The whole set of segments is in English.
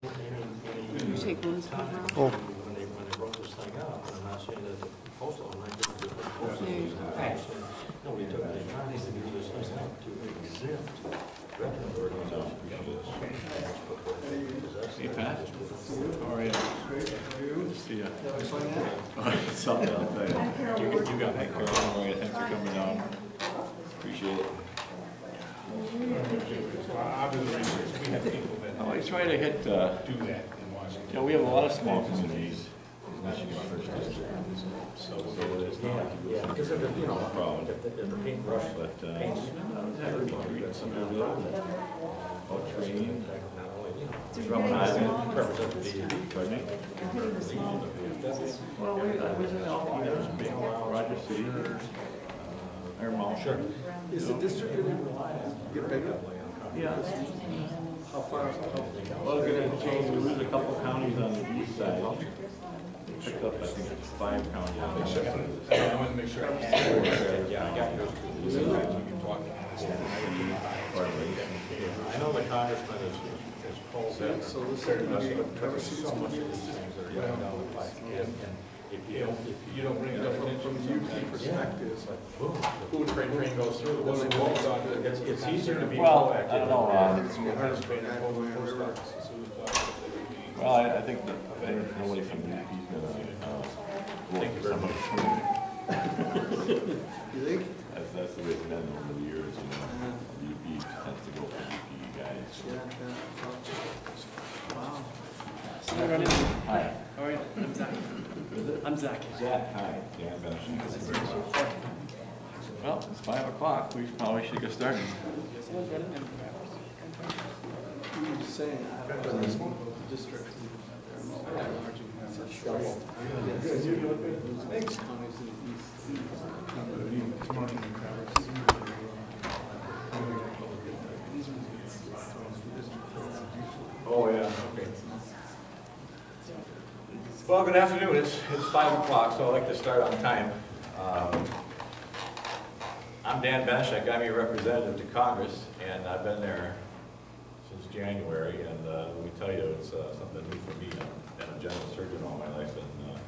You take one to the house? Oh. When they wrote this thing up, and I'm not saying that the postal, I'm not getting the postal. There you go. No, we took the time to do this thing up to exempt veteran organizations. Hey, Pat. All right. Good to see you. Something, I'll tell you. You got my card. All right, thanks for coming down. Appreciate it. I try to hit, do that in Washington. you know, we have a lot of small communities in Michigan First District. So it's not, yeah, because if it, you know, Problem. if the paintbrush, But, paints, everybody, that's some of the about training. not only, you know, So you're getting the small ones? represent the DAB. Pardon me? You're getting the small ones? Well, I was in Roger City, Air Mall. Sure. Is the district going to get bigger? Yeah. How far? Well, we're gonna change, we lose a couple counties on the east side. We picked up, I think, 5 counties on the east side. I wanted to make sure. Yeah, I got you. Sometimes we can talk. I know the congressman is called that. So this is There's going to be cover sheets so and much of these. these things that are going down the pipe. And if You don't bring it up From the UP perspective, boom, Food train goes through. Well, Doesn't it go goes on to- it's easier to be Well, proactive. I don't know, Participate in the post office as soon as possible. well, I think that nobody from the UP is gonna, vote for somebody from the you think? That's the way it's been over the years, you know. The UP tends to go for UP guys. Yeah, wow. Hi. All right, I'm Zach. I'm Zach. Zach, hi. Dan Benson. Well, it's 5 o'clock. We probably should get started. You were saying, district. Thanks. Counties in the east. Oh, yeah, okay. Well, good afternoon. It's 5 o'clock, so I'd like to start on time. I'm Dan Benishek. I'm your representative to Congress, and I've been there since January, and let me tell you, it's something new for me. I've been a general surgeon all my life, and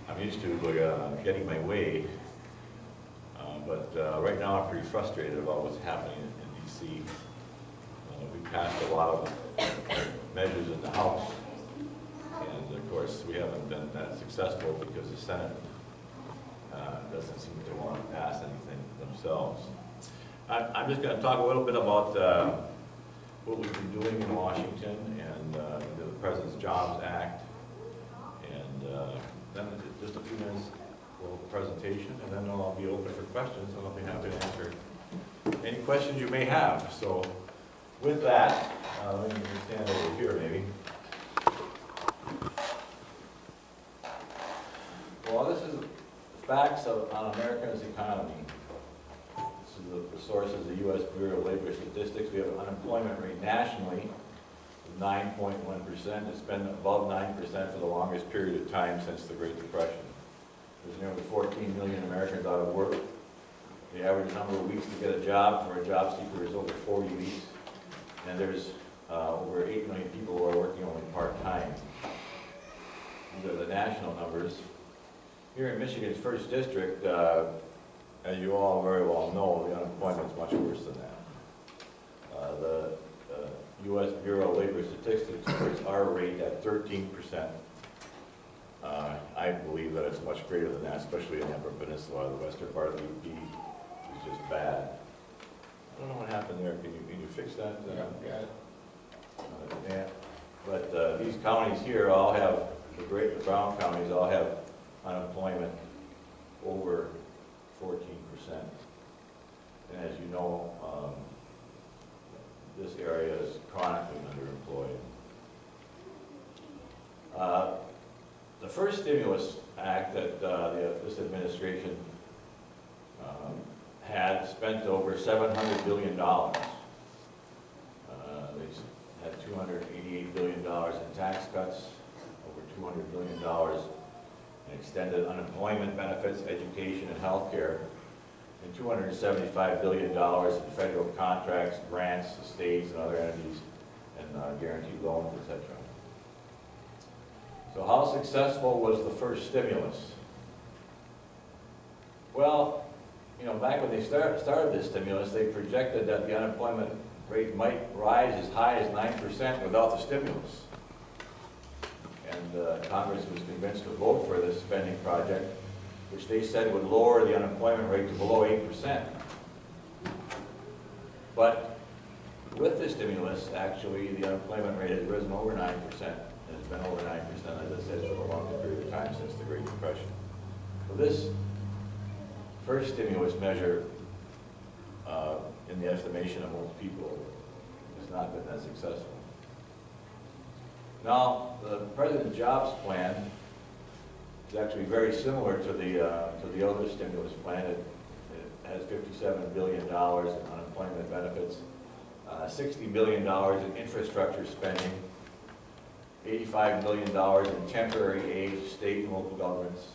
I'm used to getting my way. But right now I'm pretty frustrated about what's happening in D.C. We passed a lot of measures in the House, and of course we haven't been that successful because the Senate doesn't seem to want to pass anything themselves. I'm just going to talk a little bit about what we've been doing in Washington and the President's Jobs Act, and then just a few minutes for the presentation, and then I'll be open for questions, and I'll be happy to answer any questions you may have. So with that, let me stand over here maybe. Well, this is the facts on America's economy. This is the source is the U.S. Bureau of Labor Statistics. We have an unemployment rate nationally of 9.1%. It's been above 9% for the longest period of time since the Great Depression. There's nearly 14 million Americans out of work. The average number of weeks to get a job for a job seeker is over 40 weeks. And there's over 8 million people who are working only part-time. These are the national numbers. Here in Michigan's first district, as you all very well know, the unemployment is much worse than that. The U.S. Bureau of Labor Statistics puts our rate at 13%. I believe that it's much greater than that, especially in the Upper Peninsula. The western part of the UP is just bad. I don't know what happened there. Can you fix that? Yeah. But these counties here all have, the brown counties all have unemployment over 14%. And as you know, this area is chronically underemployed. The first stimulus act that this administration had spent over $700 billion. They had $288 billion in tax cuts, over $200 billion in extended unemployment benefits, education, and health care, and $275 billion in federal contracts, grants to states and other entities, and guaranteed loans, etc. So how successful was the first stimulus? Well, you know, back when they started this stimulus, they projected that the unemployment rate might rise as high as 9% without the stimulus. And Congress was convinced to vote for this spending project, which they said would lower the unemployment rate to below 8%. But with the stimulus, actually, the unemployment rate has risen over 9%. It's been over 9%, as I said, for a long period of time since the Great Depression. So this first stimulus measure, in the estimation of most people, has not been that successful. Now, the President's Jobs Plan is actually very similar to the other stimulus plan. It has $57 billion in unemployment benefits, $60 billion in infrastructure spending, $85 million in temporary aid to state and local governments,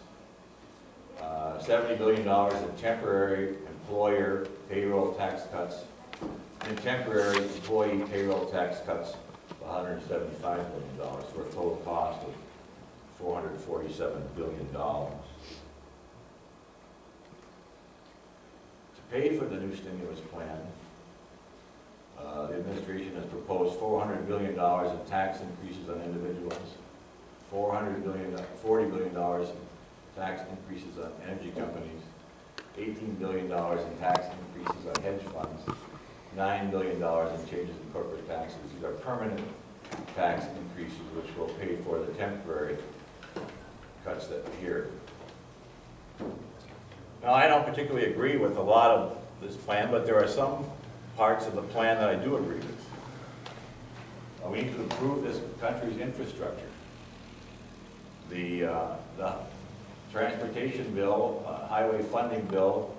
$70 billion in temporary employer payroll tax cuts, and temporary employee payroll tax cuts of $175 million, for a total cost of $447 billion. To pay for the new stimulus plan, the administration has proposed $400 billion in tax increases on individuals, $40 billion in tax increases on energy companies, $18 billion in tax increases on hedge funds, $9 billion in changes in corporate taxes. These are permanent tax increases which will pay for the temporary cuts that are here. Now, I don't particularly agree with a lot of this plan, but there are some parts of the plan that I do agree with. We need to improve this country's infrastructure. The transportation bill, highway funding bill,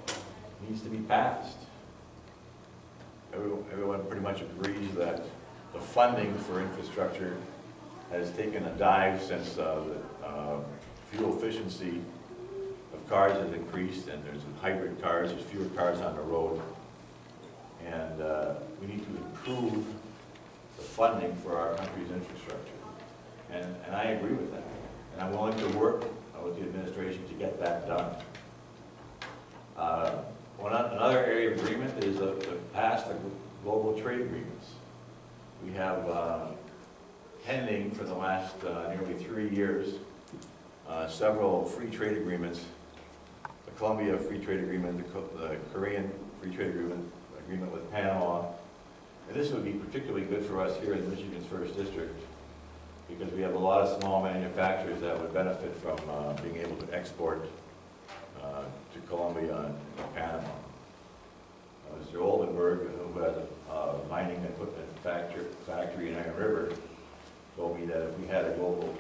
needs to be passed. Everyone pretty much agrees that the funding for infrastructure has taken a dive since the fuel efficiency of cars has increased, and there's hybrid cars, there's fewer cars on the road. And we need to improve the funding for our country's infrastructure. And I agree with that. And I'm willing to work with the administration to get that done. Another area of agreement is to pass the global trade agreements. We have pending for the last nearly 3 years several free trade agreements: the Colombia Free Trade Agreement, the Korean Free Trade Agreement with Panama. And this would be particularly good for us here in Michigan's 1st District, because we have a lot of small manufacturers that would benefit from being able to export to Colombia and Panama. Mr. Oldenburg, who has a mining equipment factory in Iron River, told me that if we had a global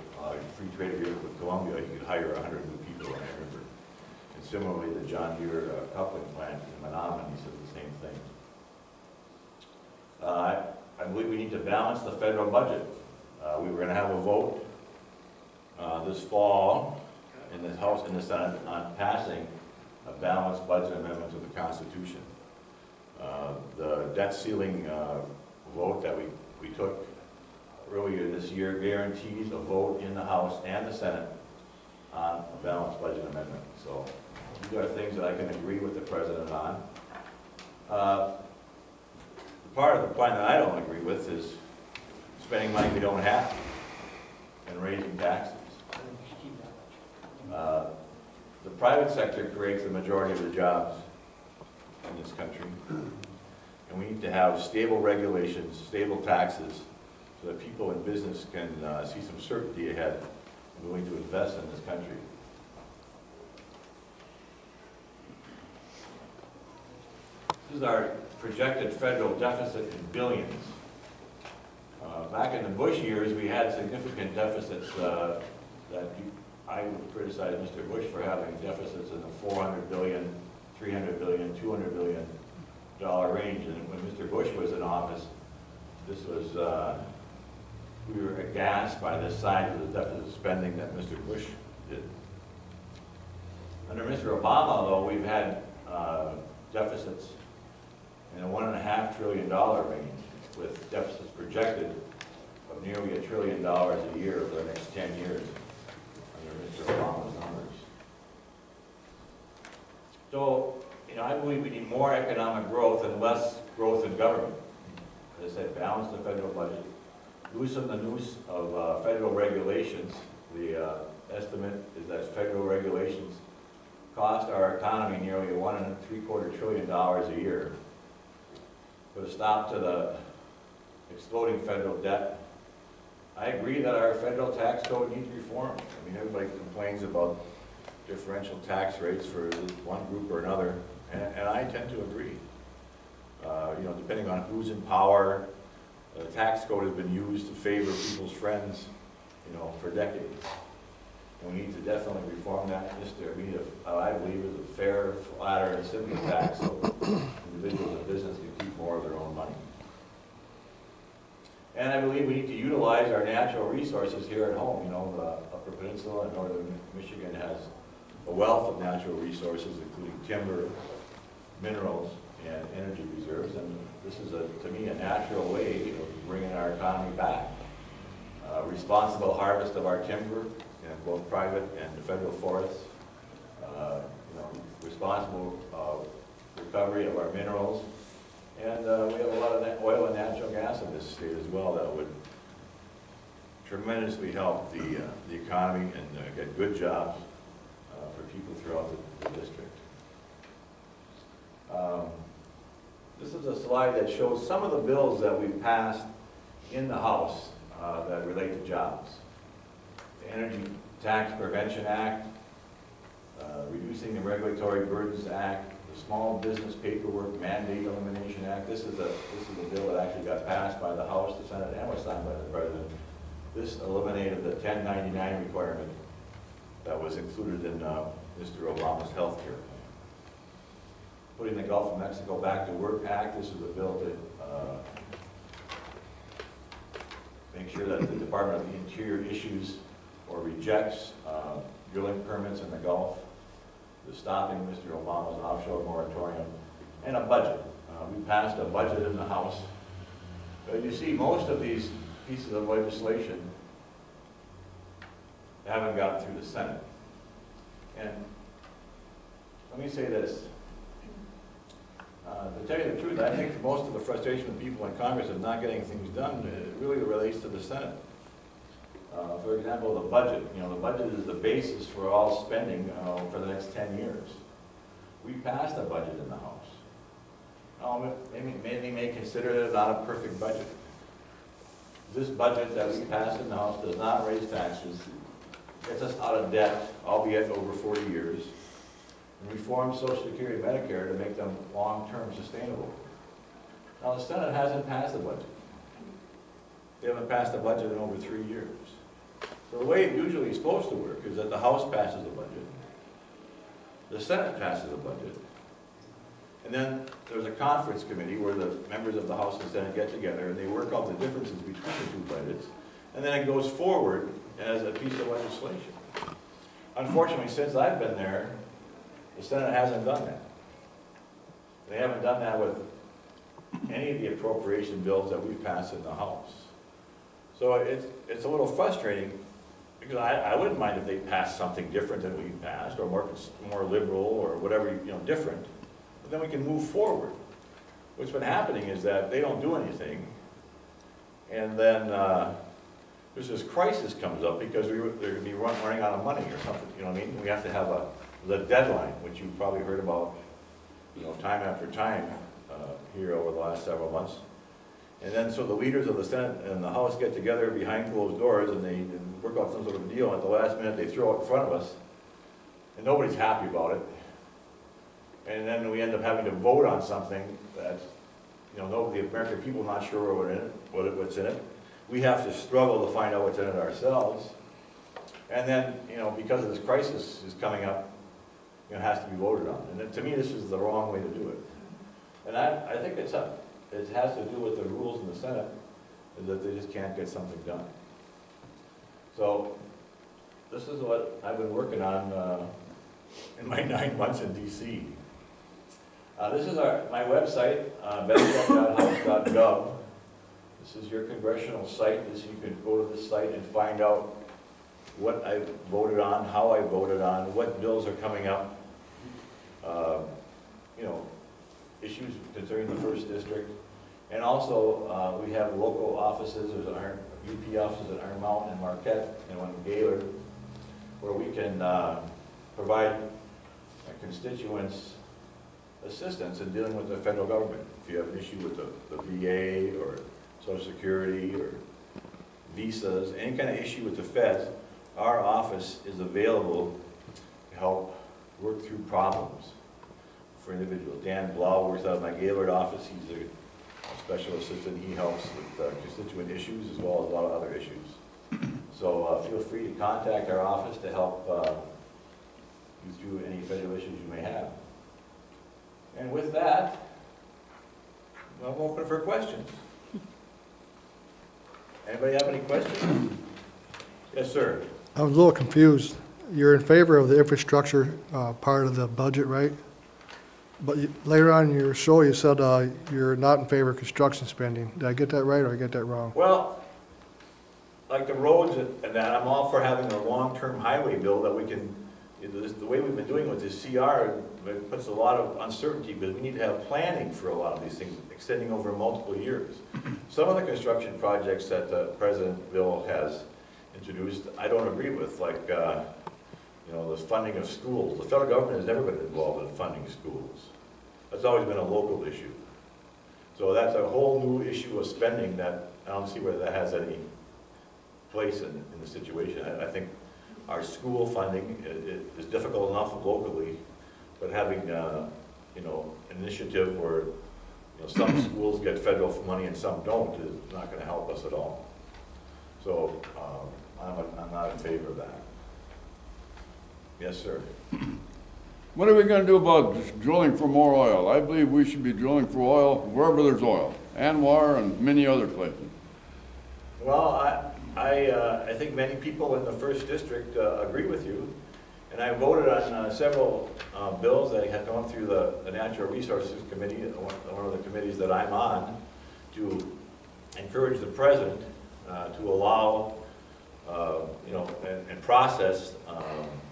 free trade agreement with Colombia, he could hire 100 new people in Iron River. And similarly, the John Deere coupling plant in Menominee said the same thing. I believe we need to balance the federal budget. We were going to have a vote this fall in the House and the Senate on passing a balanced budget amendment to the Constitution. The debt ceiling vote that we took earlier this year guarantees a vote in the House and the Senate on a balanced budget amendment. So these are things that I can agree with the President on. The part of the plan that I don't agree with is spending money we don't have and raising taxes. The private sector creates the majority of the jobs in this country, and we need to have stable regulations, stable taxes, so that people in business can see some certainty ahead and willing to invest in this country. This is our projected federal deficit in billions. Back in the Bush years, we had significant deficits I would criticize Mr. Bush for having deficits in the $400 billion, $300 billion, $200 billion range. And when Mr. Bush was in office, this was, we were aghast by the size of the deficit spending that Mr. Bush did. Under Mr. Obama, though, we've had deficits in a $1.5 trillion range, with deficits projected of nearly $1 trillion a year for the next 10 years. So, I believe we need more economic growth and less growth in government. As I said, balance the federal budget, loosen the noose of federal regulations. The estimate is that federal regulations cost our economy nearly $1.75 trillion a year. Put a stop to the exploding federal debt. I agree that our federal tax code needs reform. I mean, everybody complains about differential tax rates for one group or another, and I tend to agree. Depending on who's in power, the tax code has been used to favor people's friends, for decades. And we need to definitely reform that. We need I believe, is a fair, flatter, and simple tax so individuals and business can keep more of their own money. And I believe we need to utilize our natural resources here at home. The Upper Peninsula and Northern Michigan has a wealth of natural resources, including timber, minerals, and energy reserves. And this is, to me, a natural way of bringing our economy back. Responsible harvest of our timber in both private and federal forests. Responsible recovery of our minerals. And we have a lot of oil and natural gas in this state as well that would tremendously help the economy and get good jobs for people throughout the district. This is a slide that shows some of the bills that we've passed in the House that relate to jobs. The Energy Tax Prevention Act, Reducing the Regulatory Burdens Act, the Small Business Paperwork Mandate Elimination Act. This is a bill that actually got passed by the House, the Senate, and was signed by the President. This eliminated the 1099 requirement that was included in Mr. Obama's health care plan. Putting the Gulf of Mexico Back to Work Act. This is a bill to make sure that the Department of the Interior issues or rejects drilling permits in the Gulf, the stopping Mr. Obama's offshore moratorium, and a budget. We passed a budget in the House. But you see, most of these pieces of legislation haven't gotten through the Senate. And let me say this. To tell you the truth, I think most of the frustration of people in Congress of not getting things done really relates to the Senate. For example, the budget. The budget is the basis for all spending for the next 10 years. We passed a budget in the House. Many may consider it not a perfect budget. This budget that we passed in the House does not raise taxes, gets us out of debt, albeit over 40 years, and reforms Social Security and Medicare to make them long-term sustainable. Now, the Senate hasn't passed a budget. They haven't passed a budget in over 3 years. So the way it usually is supposed to work is that the House passes a budget, the Senate passes a budget, and then there's a conference committee where the members of the House and Senate get together and they work out the differences between the two budgets, and then it goes forward as a piece of legislation. Unfortunately, since I've been there, the Senate hasn't done that. They haven't done that with any of the appropriation bills that we've passed in the House. So it's a little frustrating because I wouldn't mind if they passed something different than we passed, or more liberal, or whatever, different. But then we can move forward. What's been happening is that they don't do anything, and then there's this crisis comes up because they're going to be running out of money or something. You know what I mean? We have to have the deadline, which you've probably heard about, time after time here over the last several months. And then so the leaders of the Senate and the House get together behind closed doors and they work out some sort of deal. At the last minute, they throw it in front of us, and nobody's happy about it. And then we end up having to vote on something that's, the American people not sure what's in it. We have to struggle to find out what's in it ourselves. And then, because of this crisis is coming up, it has to be voted on. And then, to me, this is the wrong way to do it. And I think it has to do with the rules in the Senate, is that they just can't get something done. So this is what I've been working on in my 9 months in D.C. This is my website, bencheck.house.gov. This is your congressional site. You can go to this site and find out what I voted on, how I voted on, what bills are coming up. you know, issues concerning the first district. And also, we have local offices, there's our UP offices at Iron Mountain and Marquette and one in Gaylord, where we can provide constituents assistance in dealing with the federal government. If you have an issue with the VA or Social Security or visas, any kind of issue with the feds, our office is available to help work through problems for individuals. Dan Blau works out of my Gaylord office. He's a special assistant. He helps with constituent issues as well as a lot of other issues. So feel free to contact our office to help you through any federal issues you may have. And with that, I'm open for questions. Anybody have any questions? Yes, sir. I was a little confused. You're in favor of the infrastructure part of the budget, right? But later on in your show, you said you're not in favor of construction spending. Did I get that right, or did I get that wrong? Well, like the roads and that, I'm all for having a long-term highway bill that we can, the way we've been doing with this CR, it puts a lot of uncertainty, because we need to have planning for a lot of these things, extending over multiple years. Some of the construction projects that President Bill has introduced, I don't agree with, like, you know, the funding of schools. The federal government has never been involved in funding schools. That's always been a local issue. So that's a whole new issue of spending that I don't see whether that has any place in the situation. I think our school funding is difficult enough locally, but having you know, an initiative where, you know, some schools get federal money and some don't is not going to help us at all. So I'm not in favor of that. Yes, sir. What are we gonna do about just drilling for more oil? I believe we should be drilling for oil wherever there's oil, Anwar and many other places. Well, I think many people in the first district agree with you, and I voted on several bills that had gone through the Natural Resources Committee, one of the committees that I'm on, to encourage the president to allow you know, and process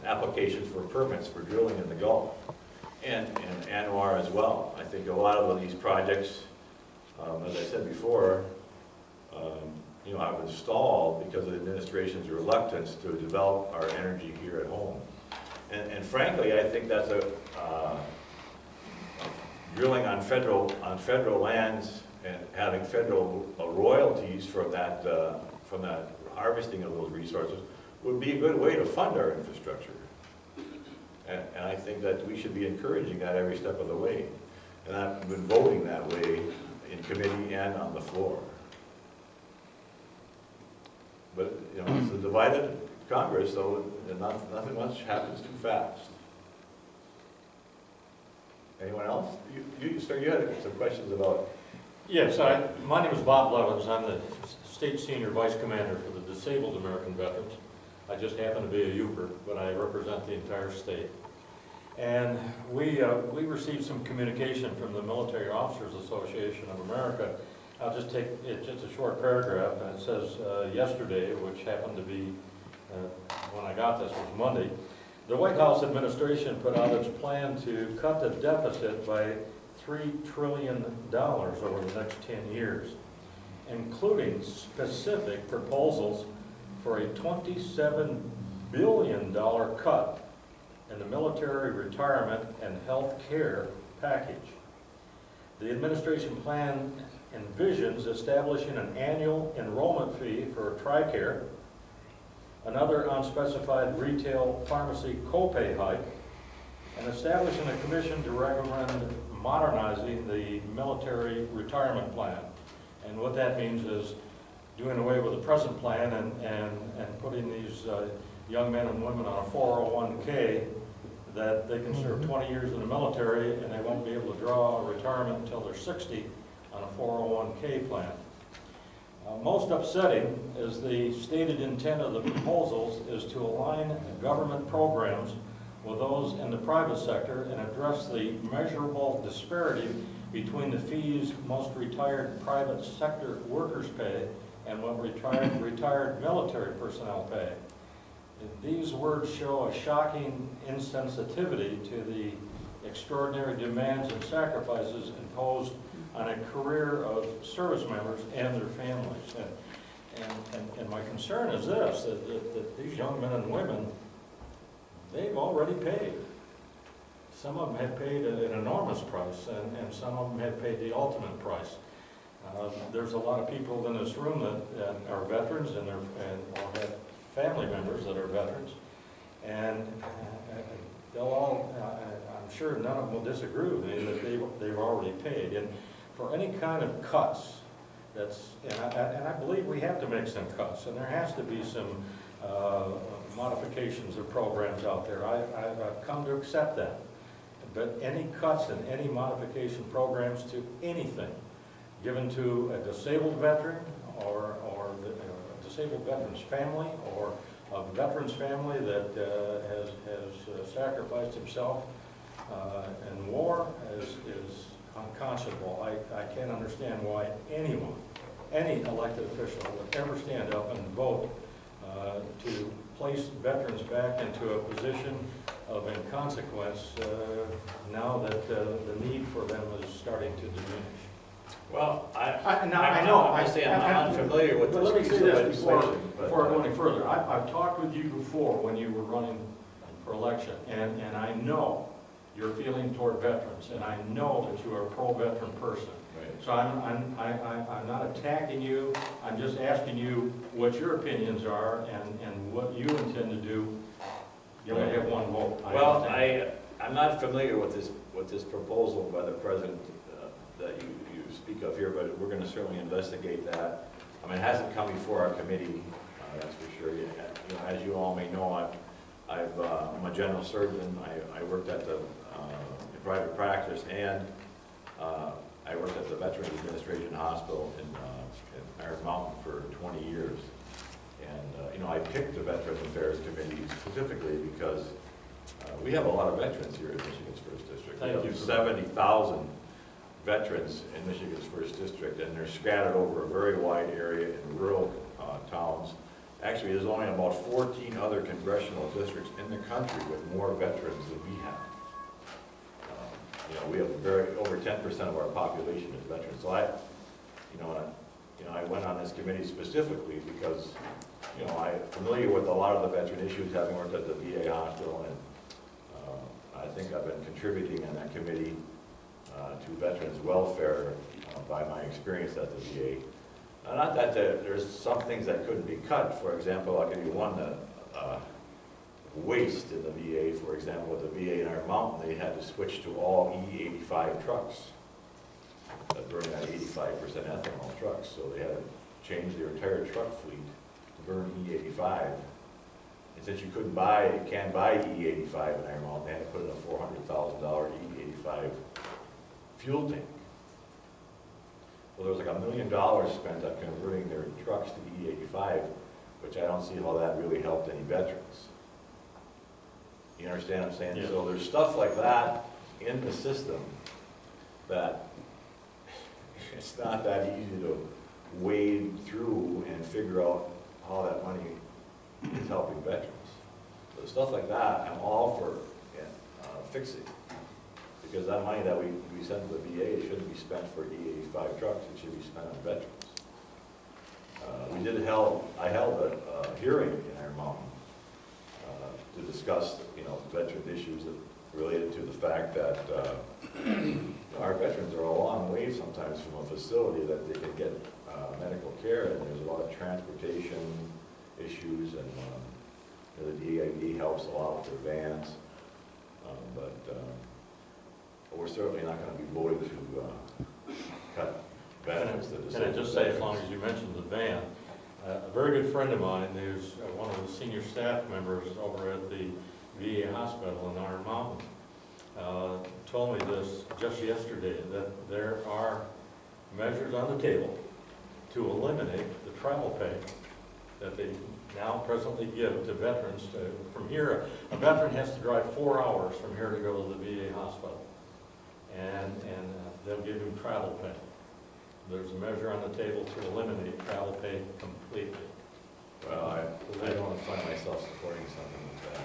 applications for permits for drilling in the Gulf and Anwar as well. I think a lot of these projects, as I said before, you know, have been stalled because of the administration's reluctance to develop our energy here at home. And frankly, I think that's drilling on federal lands and having federal royalties from that harvesting of those resources would be a good way to fund our infrastructure. And I think that we should be encouraging that every step of the way. And I've been voting that way in committee and on the floor. But, you know, it's a divided Congress, so nothing much happens too fast. Anyone else? Sir, you had some questions about... Yes, my name is Bob Levins. I'm the State Senior Vice Commander for the Disabled American Veterans. I just happen to be a Uper, but I represent the entire state. And we received some communication from the Military Officers Association of America. I'll just take it, just a short paragraph, and it says, yesterday, which happened to be, when I got this, was Monday, the White House administration put out its plan to cut the deficit by $3 trillion over the next 10 years, including specific proposals for a $27 billion cut in the military retirement and health care package. The administration plan envisions establishing an annual enrollment fee for TRICARE, another unspecified retail pharmacy copay hike, and establishing a commission to recommend modernizing the military retirement plan. And what that means is doing away with the present plan and putting these young men and women on a 401k that they can serve 20 years in the military and they won't be able to draw a retirement until they're 60 on a 401k plan. Most upsetting is the stated intent of the proposals is to align government programs with those in the private sector and address the measurable disparity between the fees most retired private sector workers pay and what retired military personnel pay. These words show a shocking insensitivity to the extraordinary demands and sacrifices imposed on a career of service members and their families. And my concern is this, that these young men and women, they've already paid. Some of them have paid an enormous price, and some of them have paid the ultimate price. There's a lot of people in this room that are veterans and or have family members that are veterans, and they'll all, I'm sure none of them will disagree with me that they've already paid. And for any kind of cuts, and I believe we have to make some cuts, and there has to be some modifications of programs out there. I've come to accept that. But any cuts and any modification programs to anything given to a disabled veteran or a disabled veteran's family or a veteran's family that has sacrificed himself in war is unconscionable. I can't understand why anyone, any elected official would ever stand up and vote to place veterans back into a position of inconsequence now that the need for them is starting to diminish. Well, I know. I'm unfamiliar with But this let me piece say of this before legislation. I go any further. I've talked with you before when you were running for election, and I know your feeling toward veterans, and I know that you are a pro-veteran person. Right. So I'm not attacking you. I'm just asking you what your opinions are and what you intend to do. You only have one vote. Well, I'm not familiar with this proposal by the president that you speak of here, but we're going to certainly investigate that. I mean, it hasn't come before our committee, that's for sure. You know, as you all may know, I'm a general surgeon. I worked at the in private practice, and I worked at the Veterans Administration Hospital in Iron Mountain for 20 years. And you know, I picked the Veterans Affairs Committee specifically because we have a lot of veterans here in Michigan's 1st District. Thank you. 70,000 veterans in Michigan's 1st District, and they're scattered over a very wide area in rural towns. Actually, there's only about 14 other congressional districts in the country with more veterans than we have. You know, we have over 10% of our population is veterans. So I went on this committee specifically because, you know, I'm familiar with a lot of the veteran issues, having worked at the VA hospital, and I think I've been contributing in that committee to veterans' welfare by my experience at the VA. Not that there's some things that couldn't be cut. For example, I'll give you one, waste in the VA. For example, with the VA in Iron Mountain, they had to switch to all E85 trucks that burn at 85% ethanol trucks. So they had to change their entire truck fleet to burn E85. And since you can't buy E85 in Iron Mountain, they had to put in a $400,000 E85 fuel tank. Well, there was like $1 million spent on converting their trucks to E85, which I don't see how that really helped any veterans. You understand what I'm saying? Yeah. So there's stuff like that in the system that it's not that easy to wade through and figure out how that money is helping veterans. So stuff like that, I'm all for fixing. Because that money that we send to the VA shouldn't be spent for E85 trucks, it should be spent on veterans. I held a hearing in Iron Mountain to discuss, you know, veteran issues that related to the fact that our veterans are a long way sometimes from a facility that they can get medical care, and there's a lot of transportation issues, and the DID helps a lot with their vans, but we're certainly not going to be voting to cut benefits to disabled Can I just say, as veterans. long as you mentioned the van, a very good friend of mine, who's one of the senior staff members over at the VA hospital in Iron Mountain, told me this just yesterday, that there are measures on the table to eliminate the travel pay that they now presently give to veterans. From here, a veteran has to drive 4 hours from here to go to the VA hospital, and they'll give him travel pay. There's a measure on the table to eliminate travel pay completely. Well, I don't find myself supporting something like that.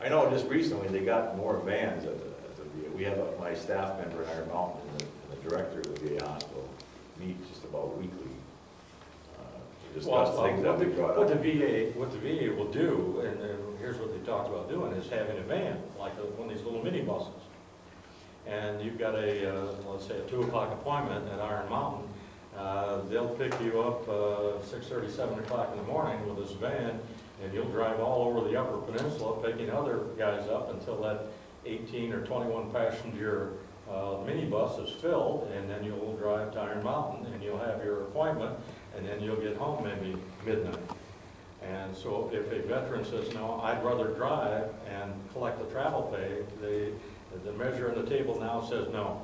I know just recently they got more vans at the VA we have my staff member in Iron Mountain and the director of the VA hospital meet just about weekly to discuss things that we brought What the up. VA will do, and here's what they talked about doing, is having a van, like one of these little mini buses. And you've got let's say a 2 o'clock appointment at Iron Mountain. They'll pick you up 6:30, 7 o'clock in the morning with this van, and you'll drive all over the Upper Peninsula picking other guys up until that 18 or 21 passenger minibus is filled, and then you'll drive to Iron Mountain and you'll have your appointment, and then you'll get home maybe midnight. And so if a veteran says, no, I'd rather drive and collect the travel pay, the measure on the table now says, no,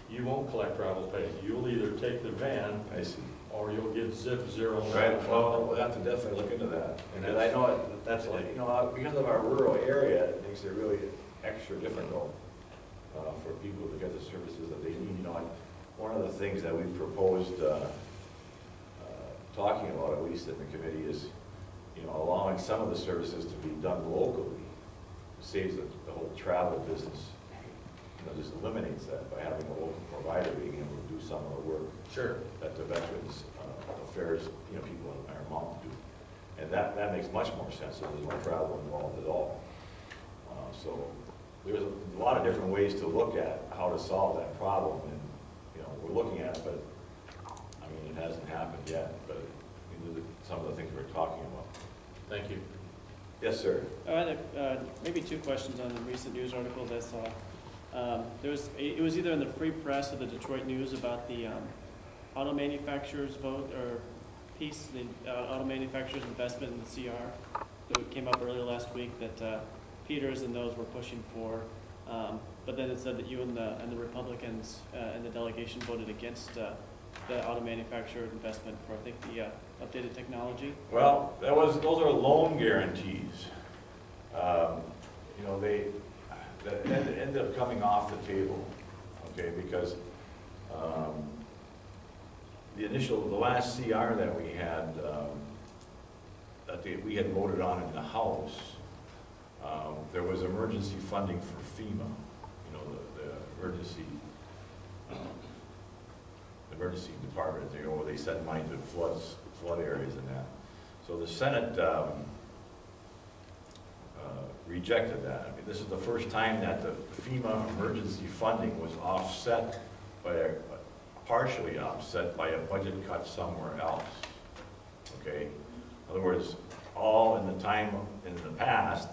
you won't collect travel pay. You'll either take the van I see. or you'll get zero. Right, well, we'll have to definitely look into that. And And I know that's like, you know, because of our rural area, it makes it really extra difficult for people to get the services that they need. You know, one of the things that we proposed talking about, at least in the committee, is, you know, allowing some of the services to be done locally. Saves the whole travel business. You know, just eliminates that by having a local provider being able to do some of the work sure. that the veterans affairs, you know, people in Iron Mountain do. And that makes much more sense, so there's no travel involved at all. So there's a lot of different ways to look at how to solve that problem, and, you know, we're looking at it, but, I mean, it hasn't happened yet, but I mean, some of the things we're talking about. Thank you. Yes, sir. I had maybe 2 questions on the recent news article that I saw. It was either in the Free Press or the Detroit News about the auto manufacturers vote or piece, the auto manufacturers investment in the CR that came up earlier last week that Peters and those were pushing for. But then it said that you and the Republicans and the delegation voted against the auto manufacturer investment for, I think, the updated technology. Well, those are loan guarantees. You know, that ended up coming off the table, okay, because the last CR that we had, we had voted on in the House, there was emergency funding for FEMA, you know, the emergency department, you know, where they send money to flood areas and that. So the Senate rejected that. I mean, this is the first time that the FEMA emergency funding was offset by partially offset by a budget cut somewhere else. Okay? In other words, all in the past,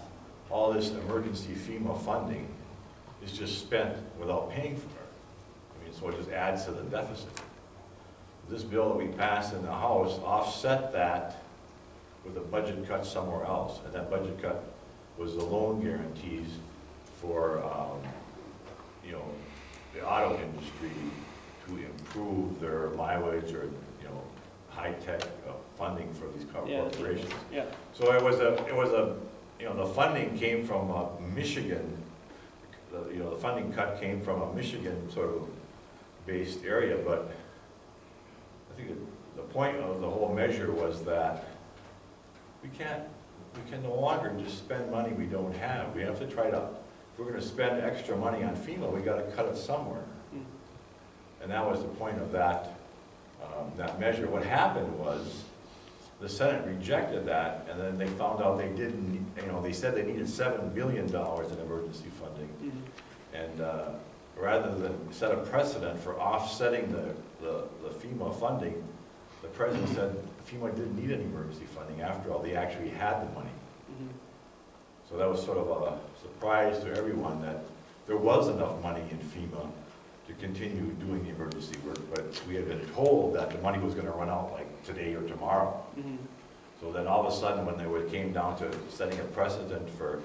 all this emergency FEMA funding is just spent without paying for it. I mean, so it just adds to the deficit. This bill that we passed in the House offset that with a budget cut somewhere else, and that budget cut was the loan guarantees for, you know, the auto industry to improve their mileage or, you know, high-tech funding for these corporations. Yeah. So it was a, you know, the funding came from Michigan. You know, the funding cut came from a Michigan sort of based area, but I think the point of the whole measure was that we can no longer just spend money we don't have. We have to try to, if we're going to spend extra money on FEMA, we got to cut it somewhere. And that was the point of that measure. What happened was the Senate rejected that, and then they found out they didn't, you know, they said they needed $7 billion in emergency funding. And rather than set a precedent for offsetting the FEMA funding, the president said FEMA didn't need any emergency funding. After all, they actually had the money. So that was sort of a surprise to everyone that there was enough money in FEMA to continue doing the emergency work, but we had been told that the money was going to run out like today or tomorrow. So then all of a sudden, when it came down to setting a precedent for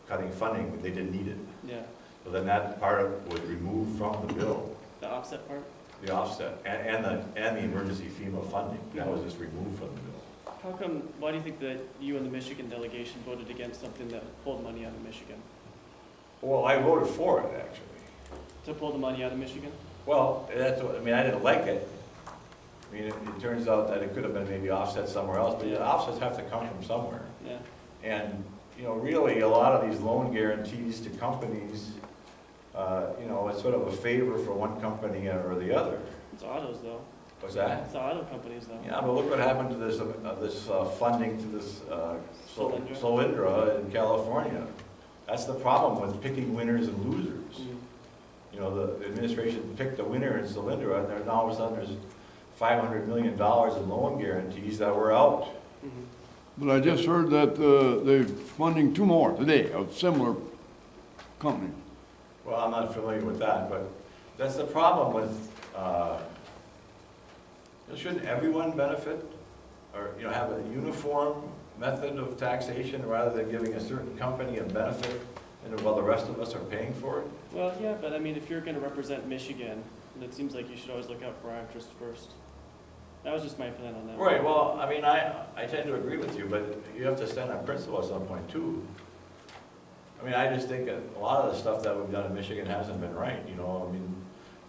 cutting funding, they didn't need it. Yeah. So then that part was removed from the bill. The offset part? The offset, and the emergency FEMA funding, that was just removed from the bill. How come, why do you think that you and the Michigan delegation voted against something that pulled money out of Michigan? Well, I voted for it, actually. To pull the money out of Michigan? Well, that's what, I mean, I didn't like it. I mean, it turns out that it could have been maybe offset somewhere else, but the offsets have to come from somewhere. Yeah. And, you know, really, a lot of these loan guarantees to companies, you know, it's sort of a favor for one company or the other. It's autos though. What's that? It's the auto companies though. Yeah, but look what happened to this funding to this Solyndra. Solyndra in California. That's the problem with picking winners and losers. Mhm. You know, the administration picked a winner in Solyndra, and now all of a sudden there's $500 million in loan guarantees that were out. Mhm. But I just heard that they're funding 2 more today of similar companies. Well, I'm not familiar with that, but that's the problem with, shouldn't everyone benefit? Or, you know, have a uniform method of taxation rather than giving a certain company a benefit and while the rest of us are paying for it? Well, yeah, but I mean, if you're gonna represent Michigan, it seems like you should always look out for our interests first. That was just my feeling on that. Right, well, I mean, I tend to agree with you, but you have to stand on principle at some point too. I mean, I just think that a lot of the stuff that we've done in Michigan hasn't been right, you know. I mean,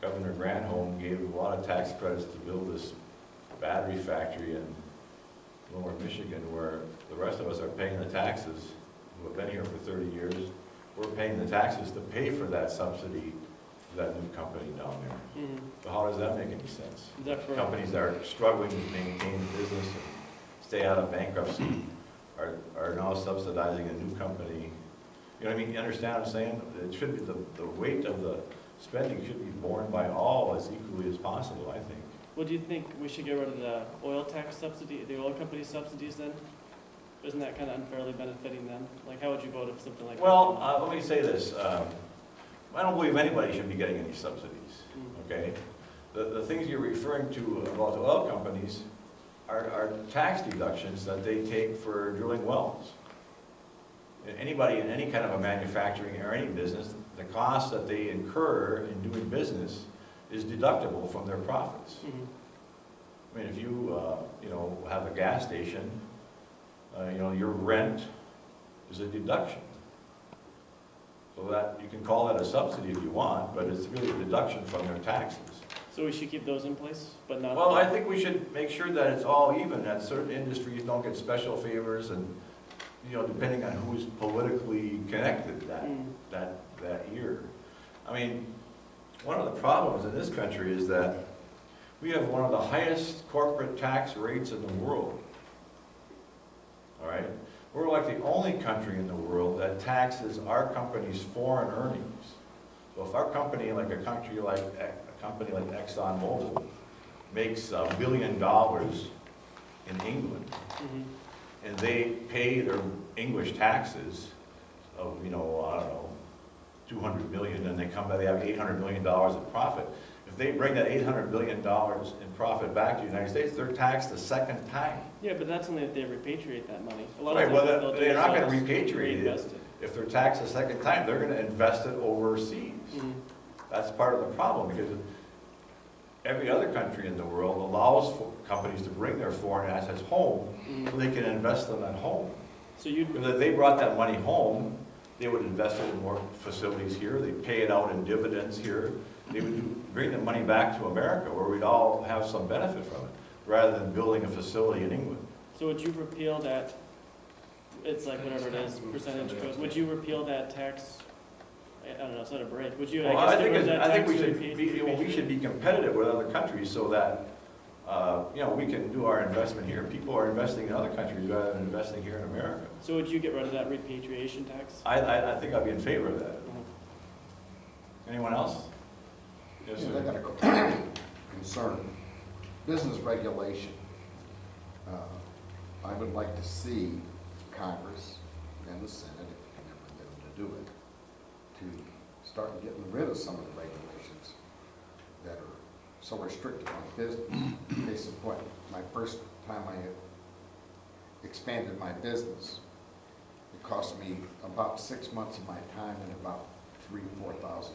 Governor Granholm gave a lot of tax credits to build this battery factory in lower Michigan, where the rest of us are paying the taxes, who have been here for 30 years. We're paying the taxes to pay for that subsidy to that new company down there. Mhm. So how does that make any sense? Is that for? Companies that are struggling to maintain business and stay out of bankruptcy are now subsidizing a new company. You know what I mean? You understand what I'm saying? It should be, the weight of the spending should be borne by all as equally as possible, I think. Well, do you think we should get rid of the oil tax subsidy, the oil company subsidies then? Isn't that kind of unfairly benefiting them? Like, how would you vote if something like that? Well, let me say this. I don't believe anybody should be getting any subsidies, okay? The things you're referring to about the oil companies are tax deductions that they take for drilling wells. And anybody in any kind of a manufacturing or any business, the cost that they incur in doing business is deductible from their profits. Mhm. I mean, if you, you know, have a gas station, you know, your rent is a deduction. So that, you can call that a subsidy if you want, but it's really a deduction from their taxes. So we should keep those in place, but not? Well, I think we should make sure that it's all even, that certain industries don't get special favors and, you know, depending on who's politically connected that year. I mean, one of the problems in this country is that we have one of the highest corporate tax rates in the world. All right? We're like the only country in the world that taxes our company's foreign earnings. So if our company, like a company like ExxonMobil, makes $1 billion in England, Mhm. and they pay their English taxes of, you know, I don't know, 200 million, and they have $800 million in profit. If they bring that $800 billion in profit back to the United States, they're taxed a second time. Yeah, but that's only if they repatriate that money. A lot Right, of well, them, they'll do they're not is gonna repatriate it. reinvest it. If they're taxed a second time, they're gonna invest it overseas. Mhm. That's part of the problem, because every other country in the world allows companies to bring their foreign assets home so they can invest them at home. So you'd, Because if they brought that money home, they would invest it in more facilities here, they'd pay it out in dividends here, they would bring the money back to America where we'd all have some benefit from it, rather than building a facility in England. so would you repeal that, it's like whatever it is, percentage goes, would you repeal that tax? I don't know, it's not a break, would you? Well, guess I get think, rid of that I think tax we to should be, you know, we should be competitive with other countries so that, you know, we can do our investment here. People are investing in other countries rather than investing here in America. So would you get rid of that repatriation tax? I think I'd be in favor of that. Mhm. Anyone else? Yes, Yeah, I sir. got a concern. Business regulation. I would like to see Congress and the Senate, if you can ever get them to do it, to start getting rid of some of the regulations that are so restrictive on business. Case in point, my first time I expanded my business, it cost me about 6 months of my time and about $3,000 to $4,000.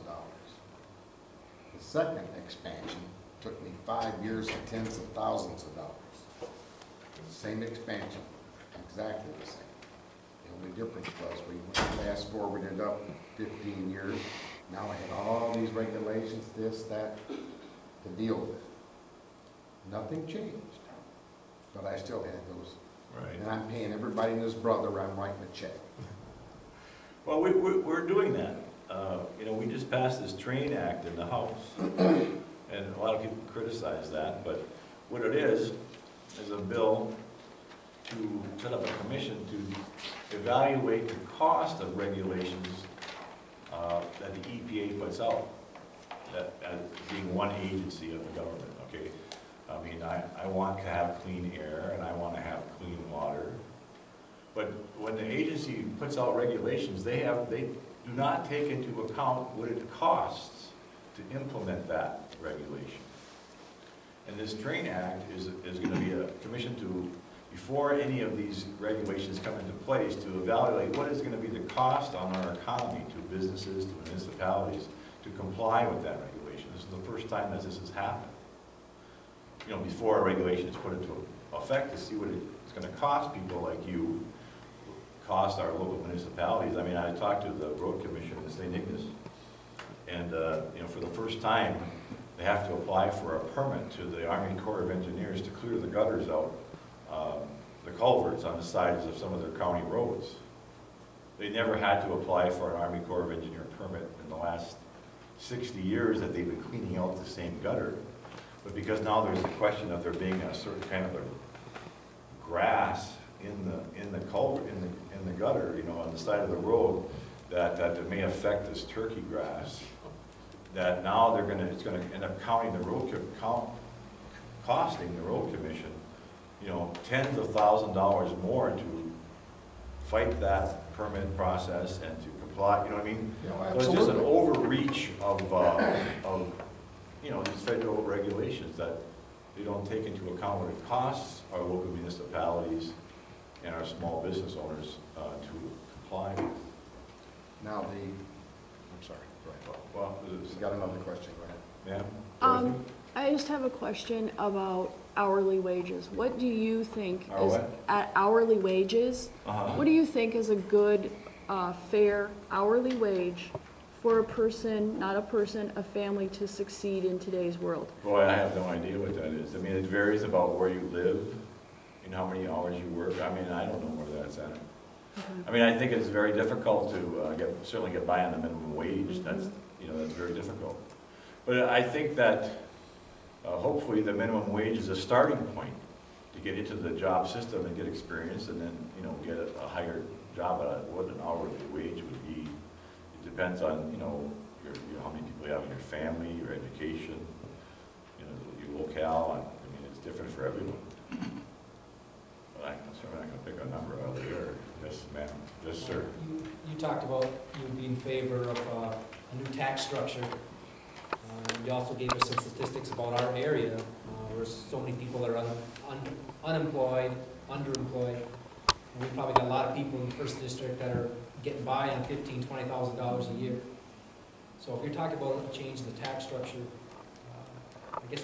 The second expansion took me 5 years and tens of thousands of dollars. Same expansion, exactly the same. The only difference was we fast forwarded up 15 years. Now I had all these regulations, this, that, to deal with. Nothing changed, but I still had those. Right. And I'm paying everybody and his brother, I'm writing a check. Well, we're doing that. you know, we just passed this train act in the House, and a lot of people criticize that, but what it is a bill to set up a commission to evaluate the cost of regulations that the EPA puts out, that as being one agency of the government, okay? I mean, I want to have clean air and I want to have clean water, but when the agency puts out regulations, they do not take into account what it costs to implement that regulation. And this Train Act is going to be a commission to, before any of these regulations come into place, to evaluate what is going to be the cost on our economy, to businesses, to municipalities, to comply with that regulation. This is the first time that this has happened. You know, before a regulation is put into effect, to see what it's going to cost people like you, cost our local municipalities. I mean, I talked to the road commission in St. Ignace, and you know, for the first time, they have to apply for a permit to the Army Corps of Engineers to clear the gutters out, the culverts on the sides of some of their county roads. They never had to apply for an Army Corps of Engineer permit in the last 60 years that they've been cleaning out the same gutter. But because now there's the question of there being a certain kind of a grass in the culvert, in the gutter, you know, on the side of the road, that may affect this turkey grass, that now it's gonna end up costing the road commission, you know, tens of thousands of dollars more to fight that permit process and to comply, you know what I mean? You know, So it's just an absolutely. overreach of you know, these federal regulations that they don't take into account what it costs our local municipalities and our small business owners to comply with. Now I'm sorry, go ahead. Well, You got another question, go ahead. yeah? I just have a question about hourly wages. What do you think Our is, what? at hourly wages, what do you think is a good, fair hourly wage for a person, not a person, a family to succeed in today's world? Boy, I have no idea what that is. I mean, it varies about where you live and how many hours you work. I mean, I don't know where that's at. I mean, I think it's very difficult to certainly get by on the minimum wage. That's, you know, that's very difficult. But I think that hopefully the minimum wage is a starting point to get into the job system and get experience, and then, you know, get a higher job at what an hourly wage would be. It depends on, you know, how many people you have in your family, your education, you know, your locale. I mean, it's different for everyone. But I'm certainly not going to pick a number out of the air. Yes, ma'am. Yes, sir. You talked about you being in favor of a new tax structure. You also gave us some statistics about our area, where so many people are unemployed, underemployed. And we've probably got a lot of people in the first district that are getting by on $15,000, $20,000 a year. So if you're talking about a change in the tax structure, I guess,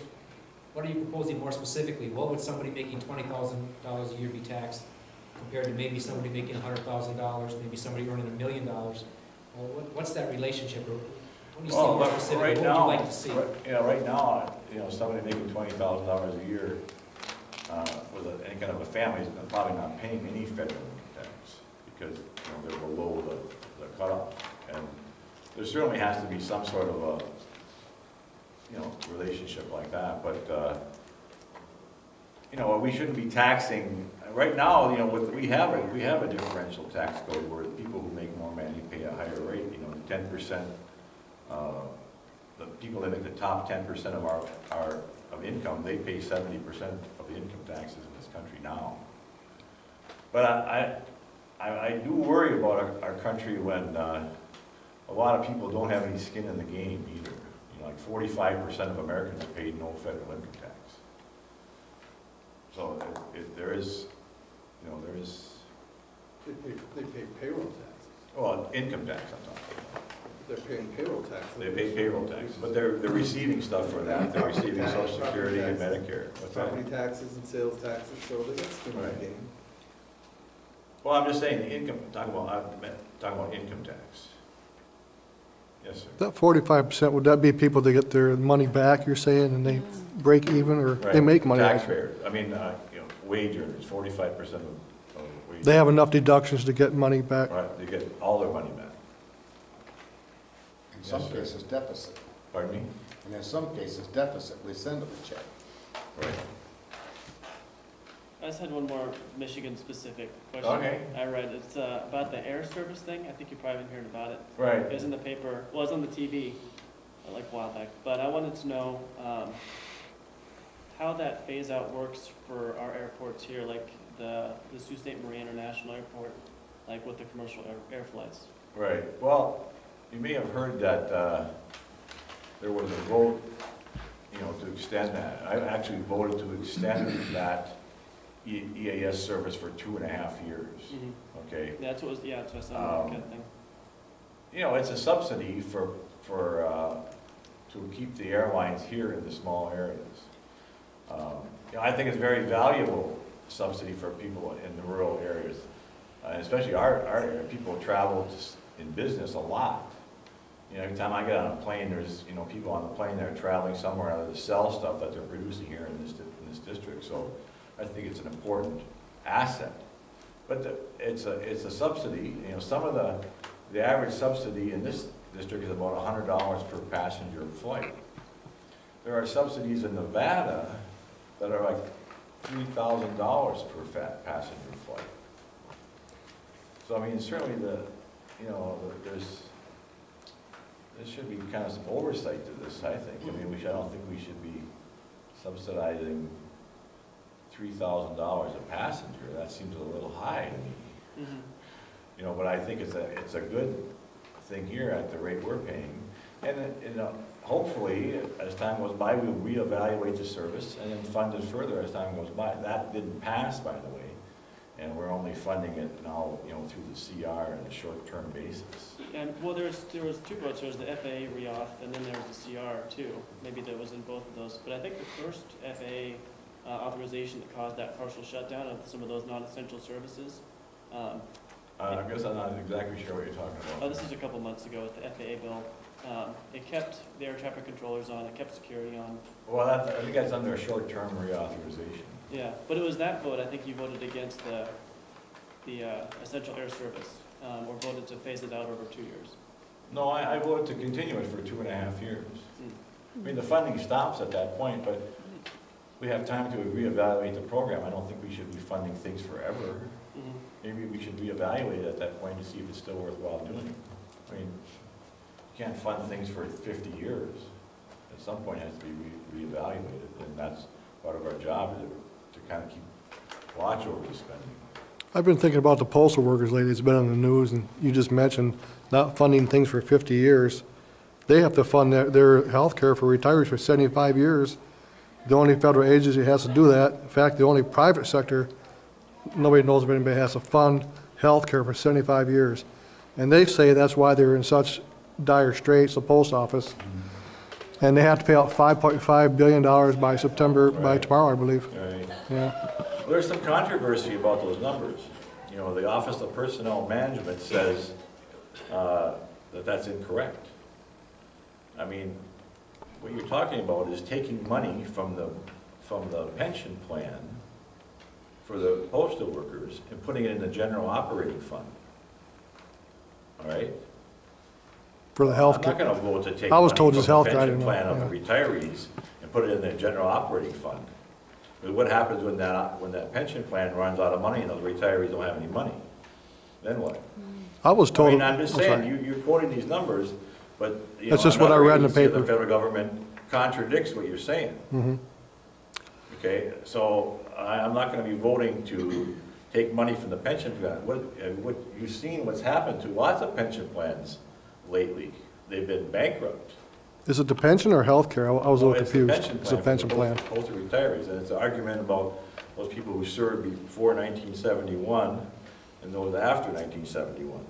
what are you proposing more specifically? What would somebody making $20,000 a year be taxed compared to maybe somebody making $100,000, maybe somebody earning $1 million? Well, what's that relationship? When you say more specific, right what now, would you like to see? Right now, you know, somebody making $20,000 a year with any kind of a family is probably not paying any federal income tax because, you know, they're below the cutoff. And there certainly has to be some sort of a, you know, relationship like that. But you know, we shouldn't be taxing. Right now, you know, we have a differential tax code where people who make more money pay a higher rate. You know, the 10%. The people that make the top 10% of income, they pay 70% of the income taxes in this country now. But I do worry about our country when a lot of people don't have any skin in the game either. You know, like 45% of Americans pay no federal income tax. So there is. They pay payroll taxes. Well, income tax I'm talking about. They're paying payroll taxes. They pay payroll tax, but they're receiving stuff for that. They're receiving Social Security and Medicare. What's that? Property taxes and sales taxes, so they got skin in the Right. game. Well, I'm just saying, the income, talking about income tax. Yes, sir. That 45%, would that be people that get their money back, you're saying, and they break even, or they Right. make money? Taxpayers, I mean, you know, wage earners, 45% of wage. They have enough deductions to get money back? Right, they get all their money back. In some Yes, sir. cases deficit, Pardon me? and in some cases deficit, we send them a check. Right. I just had one more Michigan-specific question. Okay. I read, it's about the air service thing. I think you probably haven't heard about it. Right. It was in the paper, well, it was on the TV, like a while back. But I wanted to know how that phase-out works for our airports here, like the Sioux State Marie International Airport, like with the commercial air flights. Right. Well, you may have heard that there was a vote, to extend that. I actually voted to extend that EAS service for 2.5 years. Mm-hmm. Okay. That's what was, yeah, that's what I said, kind of thing. It's a subsidy for to keep the airlines here in the small areas. I think it's very valuable subsidy for people in the rural areas, especially our area. People travel in business a lot. Every time I get on a plane, there's people on the plane that are traveling somewhere to sell stuff that they're producing here in this district. So I think it's an important asset. But it's a subsidy. Some of the average subsidy in this district is about $100 per passenger flight. There are subsidies in Nevada that are like $3,000 per passenger flight. So I mean, certainly there should be kind of some oversight to this, I think. I mean, I don't think we should be subsidizing $3,000 a passenger. That seems a little high to me. Mm-hmm. But I think it's a good thing here at the rate we're paying. And hopefully, as time goes by, we'll reevaluate the service and then fund it further as time goes by. That didn't pass, by the way, and we're only funding it now, through the CR on a short-term basis. And well, there was two votes. There was the FAA reauth, and then there was the CR too. Maybe that was in both of those. But I think the first FAA authorization that caused that partial shutdown of some of those non-essential services. I guess I'm not exactly sure what you're talking about. Oh, this is a couple months ago with the FAA bill. It kept the air traffic controllers on. It kept security on. Well, I think that's under a short-term reauthorization. Yeah, but it was that vote. I think you voted against the essential air service, or voted to phase it out over 2 years. No, I voted to continue it for 2.5 years. I mean, the funding stops at that point, but we have time to reevaluate the program. I don't think we should be funding things forever. Mm-hmm. Maybe we should reevaluate at that point to see if it's still worthwhile doing. I mean, you can't fund things for 50 years. At some point it has to be reevaluated, and that's part of our job to kind of keep watch over the spending. I've been thinking about the postal workers lately. It's been on the news, and you just mentioned not funding things for 50 years. They have to fund their health care for retirees for 75 years. The only federal agency has to do that. In fact, the only private sector, nobody knows if anybody has to fund health care for 75 years. And they say that's why they're in such dire straits, the post office. And they have to pay out $5.5 billion by September, by tomorrow, I believe. Right. Yeah. There's some controversy about those numbers. The Office of Personnel Management says that that's incorrect. I mean, what you're talking about is taking money from the pension plan for the postal workers and putting it in the general operating fund. All right? For the health I'm care. not going to vote to take I was money told from just the health care, I pension didn't plan know, of the retirees and put it in the general operating fund. But what happens when that pension plan runs out of money and those retirees don't have any money? Then what? I was told. I mean, I'm just saying, sorry. you're quoting these numbers, but That's just what I read in the another agency of paper. the federal government contradicts what you're saying. Mhm. Okay, so I'm not going to be voting to take money from the pension plan. What you've seen what's happened to lots of pension plans lately. They've been bankrupt. Is it the pension or health care? I was a little It's the confused. pension It's a plan pension for plan. both the retirees, and it's an argument about those people who served before 1971 and those after 1971.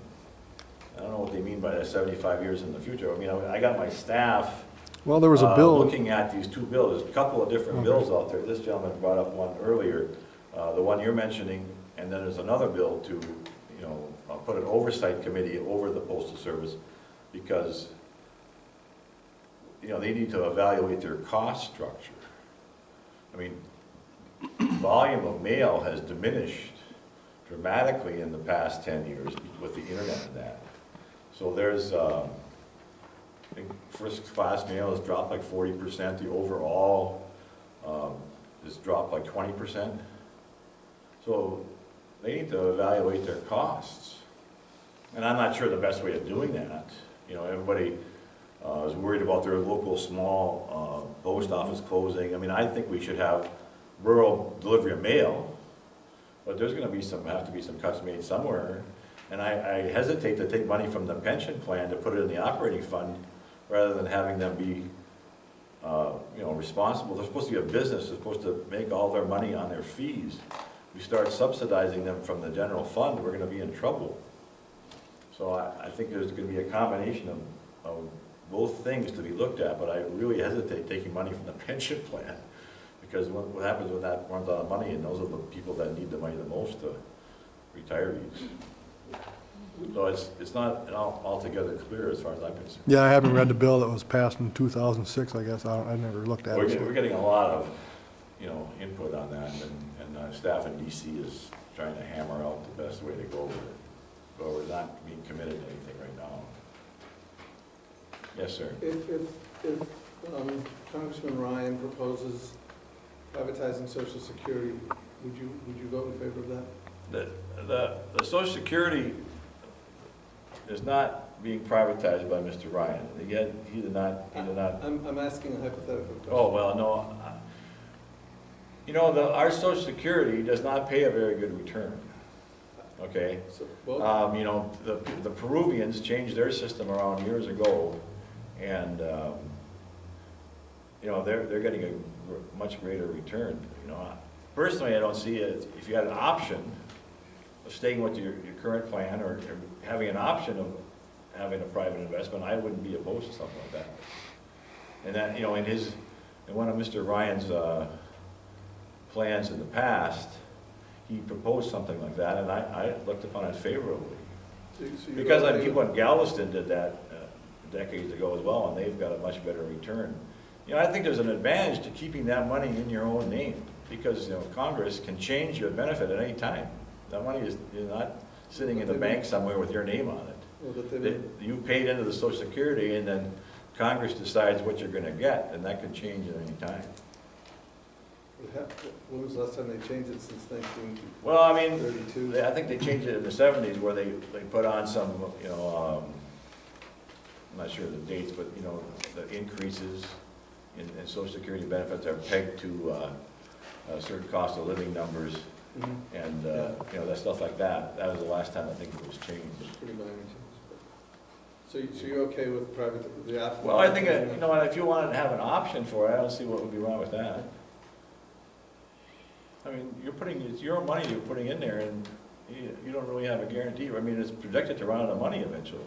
I don't know what they mean by that 75 years in the future. I mean, I got my staff Well, there was a bill. looking at these two bills. There's a couple of different bills out there. This gentleman brought up one earlier, the one you're mentioning, and then there's another bill to, put an oversight committee over the Postal Service because, they need to evaluate their cost structure. I mean, volume of mail has diminished dramatically in the past 10 years with the internet and that. So there's, first class mail has dropped like 40%, the overall has dropped like 20%. So they need to evaluate their costs. And I'm not sure the best way of doing that. You know, everybody is worried about their local small post office closing. I mean, I think we should have rural delivery of mail, but there's going to be have to be some cuts made somewhere. And I hesitate to take money from the pension plan to put it in the operating fund rather than having them be, you know, responsible. They're supposed to be a business. They're supposed to make all their money on their fees. We start subsidizing them from the general fund, we're going to be in trouble. So I think there's going to be a combination of both things to be looked at, but I really hesitate taking money from the pension plan, because what happens when that runs out of money, and those are the people that need the money the most, retirees. So it's not altogether clear as far as I'm concerned. Yeah, I haven't read the bill that was passed in 2006, I guess. I never looked at it. We're getting a lot of, you know, input on that, and staff in DC is trying to hammer out the best way to go with it. But we're not being committed to anything right now. Yes, sir. If Congressman Ryan proposes privatizing Social Security, would you vote in favor of that? The Social Security is not being privatized by Mr. Ryan. Again, he did not. I'm asking a hypothetical question. Oh, well, no. You know, our Social Security does not pay a very good return. Okay? So, well, You know, the Peruvians changed their system around years ago, and you know, they're getting a much greater return. You know, personally, I don't see it. If you had an option of staying with your current plan, or having an option of having a private investment, I wouldn't be opposed to something like that. And that, you know, in one of Mr. Ryan's plans in the past, he proposed something like that, and I looked upon it favorably. Because people in Galveston did that decades ago as well, and they've got a much better return. You know, I think there's an advantage to keeping that money in your own name, because, you know, Congress can change your benefit at any time. That money is not sitting in the bank somewhere with your name on it. Well, You paid into the Social Security, and then Congress decides what you're going to get, and that could change at any time. When was the last time they changed it, since 1932? Well, I mean, I think they changed it in the 70s, where they put on some, you know, I'm not sure the dates, but, you know, the increases in Social Security benefits are pegged to certain cost of living numbers, and, you know, that stuff like that. That was the last time I think it was changed. Pretty minor change. So you're okay with the option? Well, I think, you know, if you wanted to have an option for it, I don't see what would be wrong with that. I mean, it's your money you're putting in there, and you don't really have a guarantee. I mean, it's projected to run out of money eventually.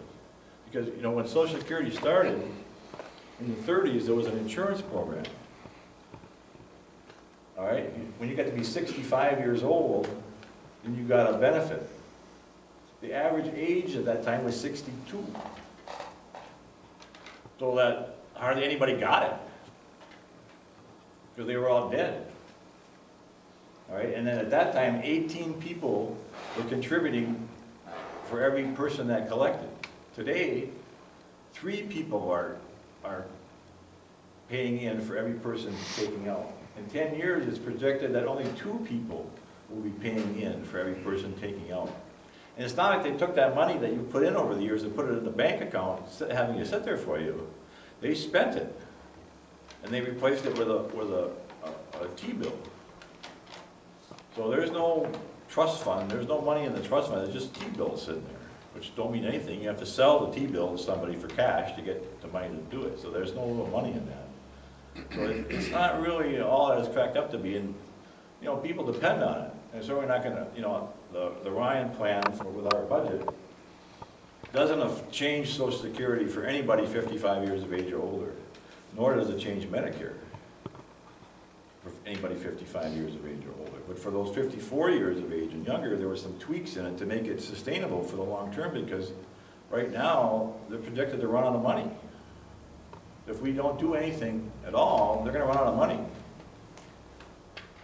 Because, you know, when Social Security started, in the 30s, there was an insurance program. All right? When you got to be 65 years old, then you got a benefit. The average age at that time was 62. So that hardly anybody got it, because they were all dead. All right, and then at that time, 18 people were contributing for every person that collected. Today, 3 people are paying in for every person taking out. In 10 years, it's projected that only 2 people will be paying in for every person taking out. And it's not like they took that money that you put in over the years and put it in the bank account, having it sit there for you. They spent it, and they replaced it with a T-bill. So there's no trust fund, there's no money in the trust fund, there's just T-bills sitting there, which don't mean anything. You have to sell the T-bill to somebody for cash to get the money to do it, so there's no real money in that. So it's not really all that it's cracked up to be, and, you know, people depend on it. And so we're not gonna, you know, the Ryan plan with our budget doesn't change Social Security for anybody 55 years of age or older, nor does it change Medicare for anybody 55 years of age or older. But for those 54 years of age and younger, there were some tweaks in it to make it sustainable for the long term, because right now, they're projected to run out of money. If we don't do anything at all, they're going to run out of money.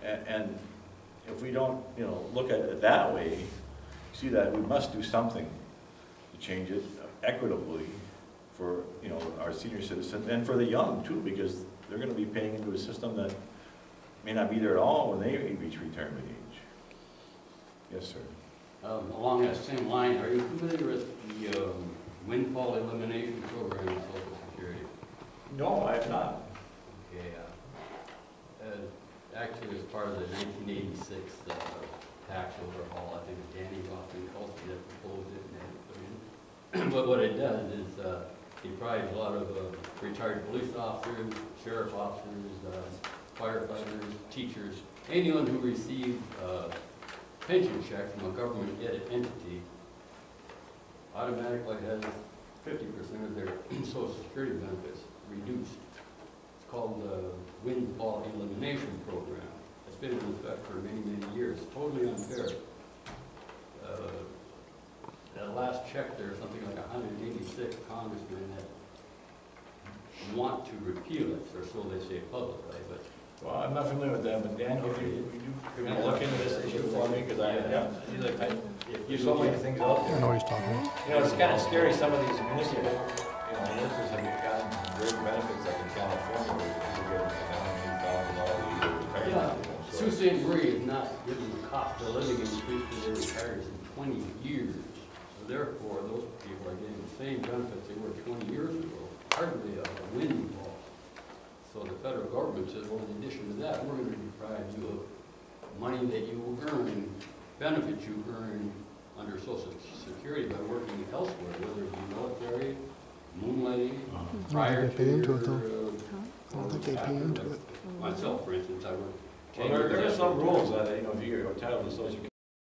And if we don't, you know, look at it that way, see that we must do something to change it equitably for, you know, our senior citizens, and for the young too, because they're gonna be paying into a system that may not be there at all when they reach retirement age. Yes, sir. Along that same line, are you familiar with the windfall elimination program in Social Security? No, I have not. Okay, actually, as part of the 1986 tax overhaul, I think Danny Rothman-Kelsey that proposed it and had it put in. But what it does is deprives a lot of retired police officers, sheriff officers, firefighters, teachers, anyone who received pension check from a government entity automatically has 50% of their Social Security benefits reduced. It's called the Windfall Elimination Program. It's been in effect for many, many years. Totally unfair. That last check there, something like 186 congressmen that want to repeal it, or so they say publicly, but Well, I'm not familiar with that, but Dan, could you look into this issue for me? Because there's so many things out I there. know what he's talking about. You know, it's kind of scary, some of these municipal, you know, nurses have gotten great benefits like in California, where people get $108,000 a year retirement. Sault Ste. Marie is not giving the cost of living increase to their retirees in 20 years. So therefore, those people are getting the same benefits they were 20 years ago, hardly a windfall. So the federal government says, well, in addition to that, we're going to deprive you of money that you earn, benefits you earn under Social Security by working elsewhere, whether it be military, moonlighting, prior to your... I don't think they pay into it. Myself, for instance, I worked Well, there are some rules that, you know, if you're entitled to Social